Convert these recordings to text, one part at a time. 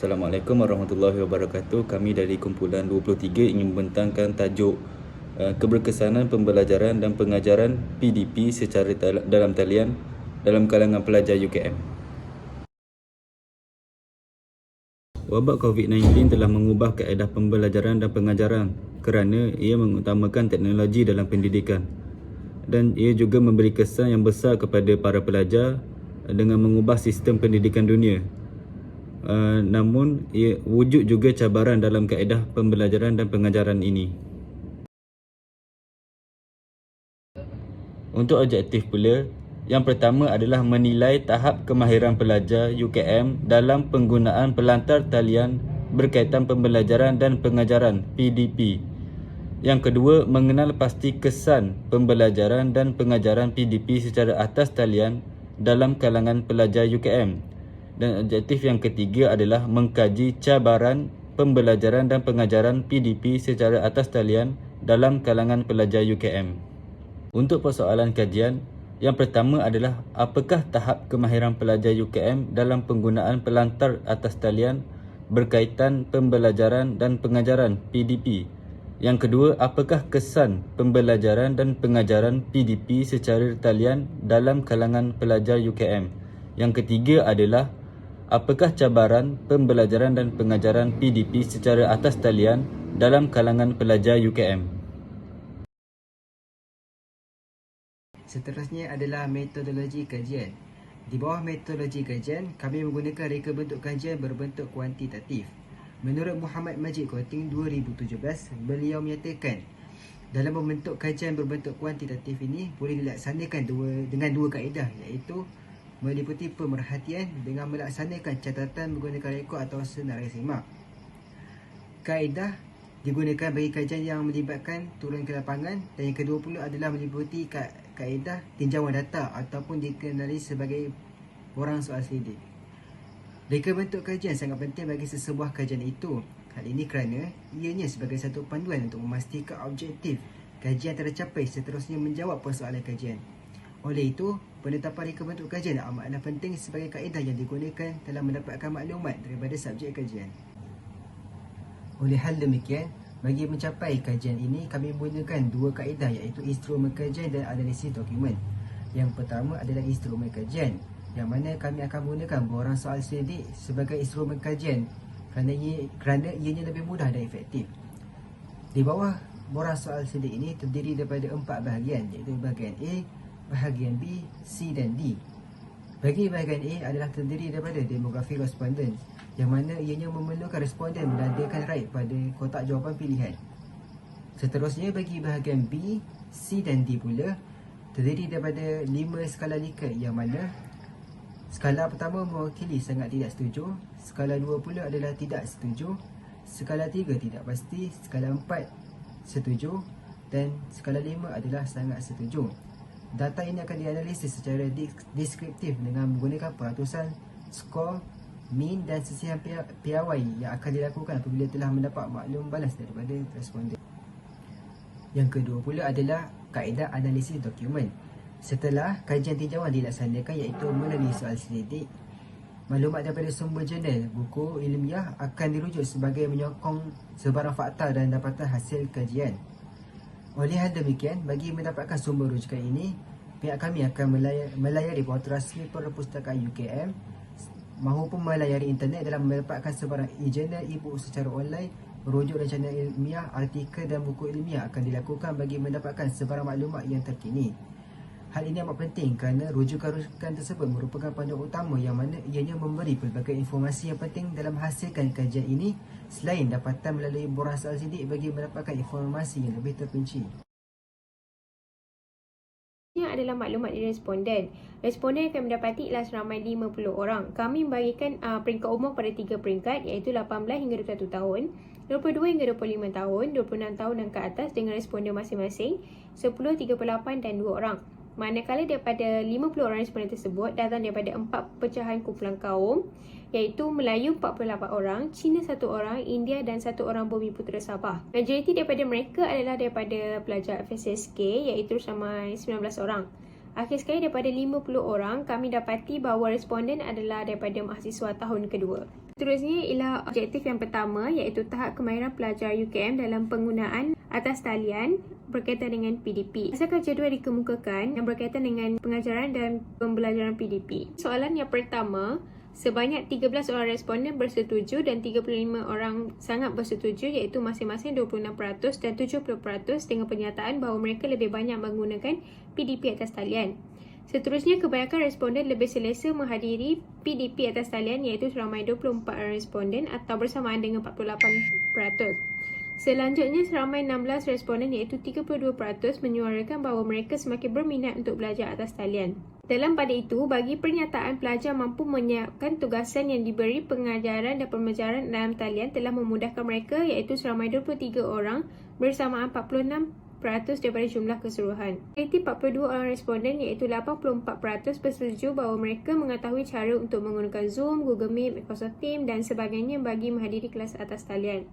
Assalamualaikum warahmatullahi wabarakatuh. Kami dari kumpulan 23 ingin membentangkan tajuk keberkesanan pembelajaran dan pengajaran PDP secara dalam talian dalam kalangan pelajar UKM. Wabak COVID-19 telah mengubah kaedah pembelajaran dan pengajaran kerana ia mengutamakan teknologi dalam pendidikan, dan ia juga memberi kesan yang besar kepada para pelajar dengan mengubah sistem pendidikan dunia. Namun ia wujud juga cabaran dalam kaedah pembelajaran dan pengajaran ini. Untuk objektif pula, yang pertama adalah menilai tahap kemahiran pelajar UKM dalam penggunaan pelantar talian berkaitan pembelajaran dan pengajaran PDP. Yang kedua, mengenal pasti kesan pembelajaran dan pengajaran PDP secara atas talian dalam kalangan pelajar UKM. Dan objektif yang ketiga adalah mengkaji cabaran pembelajaran dan pengajaran PDP secara atas talian dalam kalangan pelajar UKM. Untuk persoalan kajian, yang pertama adalah apakah tahap kemahiran pelajar UKM dalam penggunaan pelantar atas talian berkaitan pembelajaran dan pengajaran PDP. Yang kedua, apakah kesan pembelajaran dan pengajaran PDP secara talian dalam kalangan pelajar UKM. Yang ketiga adalah apakah cabaran pembelajaran dan pengajaran PDP secara atas talian dalam kalangan pelajar UKM. Seterusnya adalah metodologi kajian. Di bawah metodologi kajian, kami menggunakan reka bentuk kajian berbentuk kuantitatif. Menurut Muhammad Majid Koting 2017, beliau menyatakan dalam membentuk kajian berbentuk kuantitatif ini boleh dilaksanakan dengan dua kaedah, iaitu meliputi pemerhatian dengan melaksanakan catatan menggunakan rekod atau senarai semak. Kaedah digunakan bagi kajian yang melibatkan turun ke lapangan, dan yang kedua pula adalah meliputi kaedah tinjauan data ataupun dikenali sebagai borang soal selidik. Reka bentuk kajian sangat penting bagi sesebuah kajian itu. Hal ini kerana ianya sebagai satu panduan untuk memastikan objektif kajian tercapai, seterusnya menjawab persoalan kajian. Oleh itu, penetapan reka bentuk kajian amatlah penting sebagai kaedah yang digunakan dalam mendapatkan maklumat daripada subjek kajian. Oleh hal demikian, bagi mencapai kajian ini, kami menggunakan dua kaedah, iaitu instrumen kajian dan analisis dokumen. Yang pertama adalah instrumen kajian, yang mana kami akan menggunakan borang soal selidik sebagai instrumen kajian kerana ianya lebih mudah dan efektif. Di bawah borang soal selidik ini terdiri daripada 4 bahagian, iaitu bahagian A, bahagian B, C dan D. Bagi bahagian A adalah terdiri daripada demografi responden, yang mana ianya memerlukan responden menandakan right pada kotak jawapan pilihan. Seterusnya, bagi bahagian B, C dan D pula terdiri daripada 5 skala Likert, yang mana skala pertama mewakili sangat tidak setuju, skala 2 pula adalah tidak setuju, skala 3 tidak pasti, skala 4 setuju dan skala 5 adalah sangat setuju. Data ini akan dianalisis secara deskriptif dengan menggunakan peratusan, skor, min dan sisihan piawai yang akan dilakukan apabila telah mendapat maklum balas daripada responden. Yang kedua pula adalah kaedah analisis dokumen. Setelah kajian tinjauan dilaksanakan, iaitu melalui soal selidik, maklumat daripada sumber jurnal, buku ilmiah akan dirujuk sebagai menyokong sebarang fakta dan dapatan hasil kajian. Oleh hal demikian, bagi mendapatkan sumber rujukan ini, pihak kami akan melayari portal rasmi Perpustakaan UKM mahupun melayari internet dalam mendapatkan sebarang e-jurnal, e-book secara online, rujuk rancangan ilmiah, artikel dan buku ilmiah akan dilakukan bagi mendapatkan sebarang maklumat yang terkini. Hal ini amat penting kerana rujukan-rujukan tersebut merupakan panduan utama yang mana ianya memberi pelbagai informasi yang penting dalam hasilkan kajian ini, selain dapatan melalui borang soal selidik bagi mendapatkan informasi yang lebih terperinci. Ini adalah maklumat dari responden. Responden akan mendapati ialah seramai 50 orang. Kami membagikan peringkat umur pada 3 peringkat, iaitu 18 hingga 21 tahun, 22 hingga 25 tahun, 26 tahun dan ke atas dengan responden masing-masing, 10, 38 dan 2 orang. Manakala daripada 50 orang responden tersebut datang daripada 4 pecahan kumpulan kaum, iaitu Melayu 48 orang, Cina 1 orang, India dan 1 orang Bumiputera Sabah. Majoriti daripada mereka adalah daripada pelajar FSSK, iaitu ramai 19 orang. Akhir sekali, daripada 50 orang, kami dapati bahawa responden adalah daripada mahasiswa tahun kedua. Seterusnya ialah objektif yang pertama iaitu tahap kemahiran pelajar UKM dalam penggunaan atas talian berkaitan dengan PDP. Berdasarkan jadual dikemukakan yang berkaitan dengan pengajaran dan pembelajaran PDP. Soalan yang pertama, sebanyak 13 orang responden bersetuju dan 35 orang sangat bersetuju iaitu masing-masing 26% dan 70% dengan pernyataan bahawa mereka lebih banyak menggunakan PDP atas talian. Seterusnya, kebanyakan responden lebih selesa menghadiri PDP atas talian iaitu seramai 24 orang responden atau bersamaan dengan 48%. Selanjutnya, seramai 16 responden iaitu 32% menyuarakan bahawa mereka semakin berminat untuk belajar atas talian. Dalam pada itu, bagi pernyataan pelajar mampu menyiapkan tugasan yang diberi pengajaran dan pembelajaran dalam talian telah memudahkan mereka iaitu seramai 23 orang bersamaan 46% daripada jumlah keseluruhan. Kualiti 42 orang responden iaitu 84% bersetuju bahawa mereka mengetahui cara untuk menggunakan Zoom, Google Meet, Microsoft Teams dan sebagainya bagi menghadiri kelas atas talian.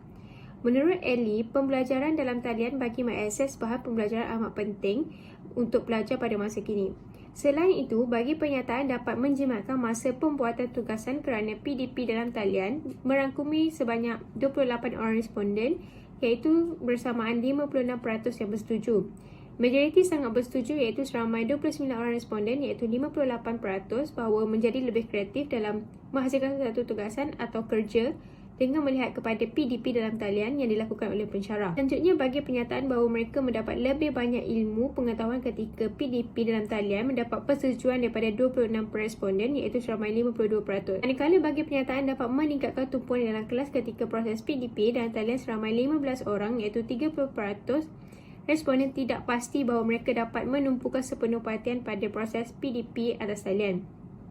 Menurut Ellie, pembelajaran dalam talian bagi mengakses bahan pembelajaran amat penting untuk belajar pada masa kini. Selain itu, bagi pernyataan dapat menjimatkan masa pembuatan tugasan kerana PDP dalam talian merangkumi sebanyak 28 orang responden iaitu bersamaan 56% yang bersetuju. Majoriti sangat bersetuju iaitu seramai 29 orang responden iaitu 58% bahawa menjadi lebih kreatif dalam menghasilkan satu tugasan atau kerja dengan melihat kepada PDP dalam talian yang dilakukan oleh pensyarah. Selanjutnya, bagi pernyataan bahawa mereka mendapat lebih banyak ilmu pengetahuan ketika PDP dalam talian mendapat persetujuan daripada 26 responden iaitu seramai 52%. Manakala bagi pernyataan dapat meningkatkan tumpuan dalam kelas ketika proses PDP dalam talian seramai 15 orang iaitu 30%, responden tidak pasti bahawa mereka dapat menumpukan sepenuh perhatian pada proses PDP atas talian.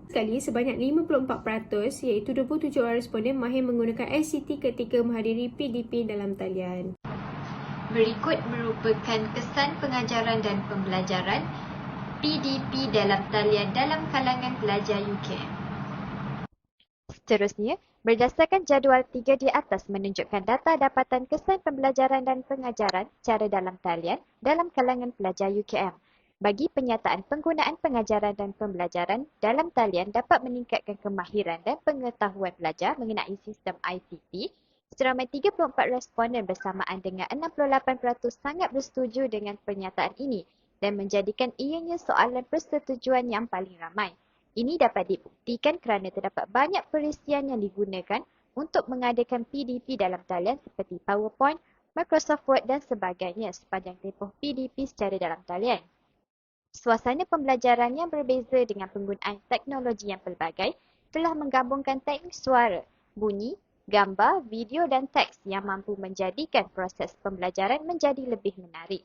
Sekali, sebanyak 54% iaitu 27 orang responden mahir menggunakan ICT ketika menghadiri PDP dalam talian. Berikut merupakan kesan pengajaran dan pembelajaran PDP dalam talian dalam kalangan pelajar UKM. Seterusnya, berdasarkan jadual 3 di atas menunjukkan data dapatan kesan pembelajaran dan pengajaran cara dalam talian dalam kalangan pelajar UKM. Bagi penyataan penggunaan pengajaran dan pembelajaran dalam talian dapat meningkatkan kemahiran dan pengetahuan pelajar mengenai sistem ICT, seramai 34 responden bersamaan dengan 68% sangat bersetuju dengan pernyataan ini dan menjadikan ianya soalan persetujuan yang paling ramai. Ini dapat dibuktikan kerana terdapat banyak perisian yang digunakan untuk mengadakan PDP dalam talian seperti PowerPoint, Microsoft Word dan sebagainya sepanjang tempoh PDP secara dalam talian. Suasana pembelajaran yang berbeza dengan penggunaan teknologi yang pelbagai telah menggabungkan teknik suara, bunyi, gambar, video dan teks yang mampu menjadikan proses pembelajaran menjadi lebih menarik.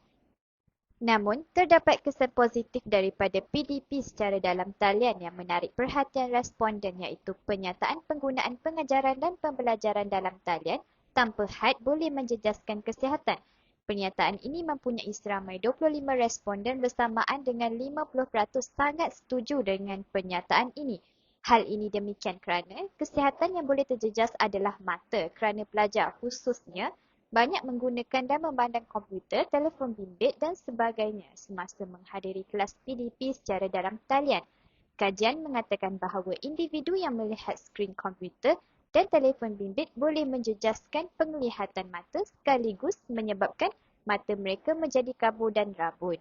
Namun, terdapat kesan positif daripada PDP secara dalam talian yang menarik perhatian responden iaitu pernyataan penggunaan pengajaran dan pembelajaran dalam talian tanpa had boleh menjejaskan kesihatan. Pernyataan ini mempunyai seramai 25 responden bersamaan dengan 50% sangat setuju dengan pernyataan ini. Hal ini demikian kerana kesihatan yang boleh terjejas adalah mata kerana pelajar khususnya banyak menggunakan dan memandang komputer, telefon bimbit dan sebagainya semasa menghadiri kelas PDP secara dalam talian. Kajian mengatakan bahawa individu yang melihat skrin komputer dan telefon bimbit boleh menjejaskan penglihatan mata sekaligus menyebabkan mata mereka menjadi kabur dan rabun.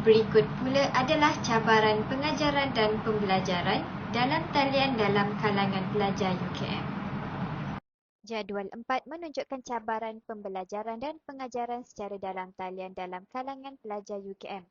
Berikut pula adalah cabaran pengajaran dan pembelajaran dalam talian dalam kalangan pelajar UKM. Jadual 4 menunjukkan cabaran pembelajaran dan pengajaran secara dalam talian dalam kalangan pelajar UKM.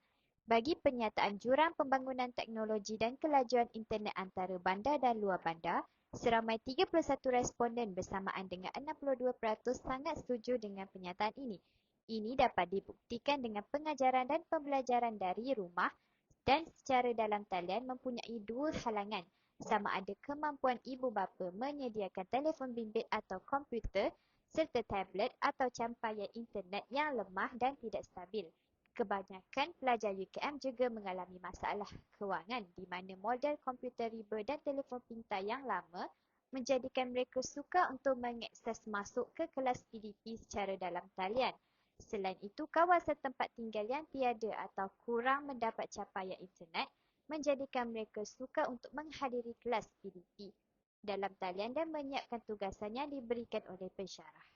Bagi pernyataan jurang pembangunan teknologi dan kelajuan internet antara bandar dan luar bandar, seramai 31 responden bersamaan dengan 62% sangat setuju dengan pernyataan ini. Ini dapat dibuktikan dengan pengajaran dan pembelajaran dari rumah dan secara dalam talian mempunyai dua halangan, sama ada kemampuan ibu bapa menyediakan telefon bimbit atau komputer serta tablet atau campaian internet yang lemah dan tidak stabil. Kebanyakan pelajar UKM juga mengalami masalah kewangan di mana model komputer riba dan telefon pintar yang lama menjadikan mereka sukar untuk mengakses masuk ke kelas PDP secara dalam talian. Selain itu, kawasan tempat tinggal yang tiada atau kurang mendapat capaian internet menjadikan mereka suka untuk menghadiri kelas PDP dalam talian dan menyiapkan tugasan yang diberikan oleh pensyarah.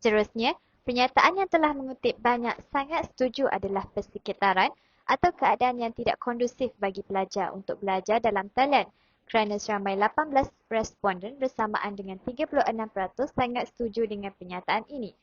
Seterusnya, pernyataan yang telah mengutip banyak sangat setuju adalah persekitaran atau keadaan yang tidak kondusif bagi pelajar untuk belajar dalam talian kerana seramai 18 responden bersamaan dengan 36% sangat setuju dengan pernyataan ini.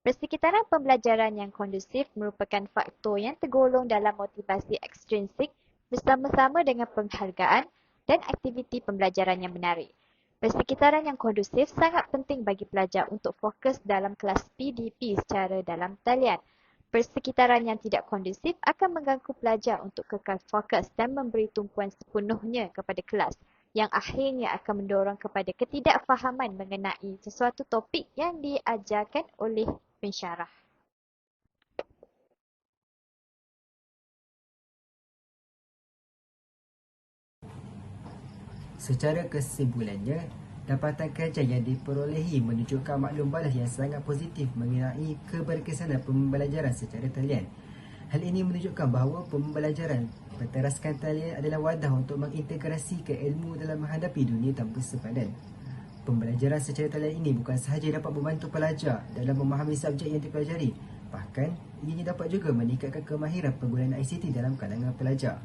Persekitaran pembelajaran yang kondusif merupakan faktor yang tergolong dalam motivasi ekstrinsik bersama-sama dengan penghargaan dan aktiviti pembelajaran yang menarik. Persekitaran yang kondusif sangat penting bagi pelajar untuk fokus dalam kelas PDP secara dalam talian. Persekitaran yang tidak kondusif akan mengganggu pelajar untuk kekal fokus dan memberi tumpuan sepenuhnya kepada kelas, yang akhirnya akan mendorong kepada ketidakfahaman mengenai sesuatu topik yang diajarkan oleh pensyarah. Secara kesimpulannya, dapatan kajian yang diperolehi menunjukkan maklum balas yang sangat positif mengenai keberkesanan pembelajaran secara talian. Hal ini menunjukkan bahawa pembelajaran berteraskan talian adalah wadah untuk mengintegrasikan ilmu dalam menghadapi dunia tanpa sepadan. Pembelajaran secara talian ini bukan sahaja dapat membantu pelajar dalam memahami subjek yang dipelajari, bahkan ianya dapat juga meningkatkan kemahiran penggunaan ICT dalam kalangan pelajar.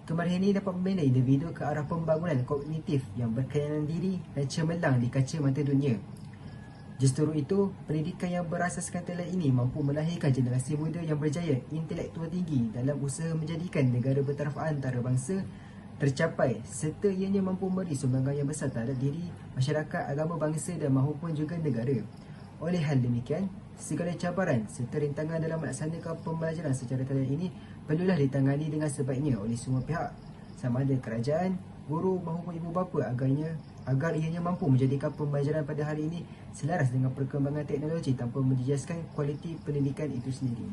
Kemahiran ini dapat membina individu ke arah pembangunan kognitif yang berkenaan diri dan cemerlang di kaca mata dunia. Justru itu, pendidikan yang berasaskan talian ini mampu melahirkan generasi muda yang berjaya intelektual tinggi dalam usaha menjadikan negara bertaraf antarabangsa tercapai serta ianya mampu memberi sumbangan yang besar terhadap diri, masyarakat, agama, bangsa dan mahupun juga negara. Oleh hal demikian, segala cabaran serta rintangan dalam melaksanakan pembelajaran secara talian ini perlulah ditangani dengan sebaiknya oleh semua pihak, sama ada kerajaan, guru maupun ibu bapa agar ianya mampu menjadikan pembelajaran pada hari ini selaras dengan perkembangan teknologi tanpa menjejaskan kualiti pendidikan itu sendiri.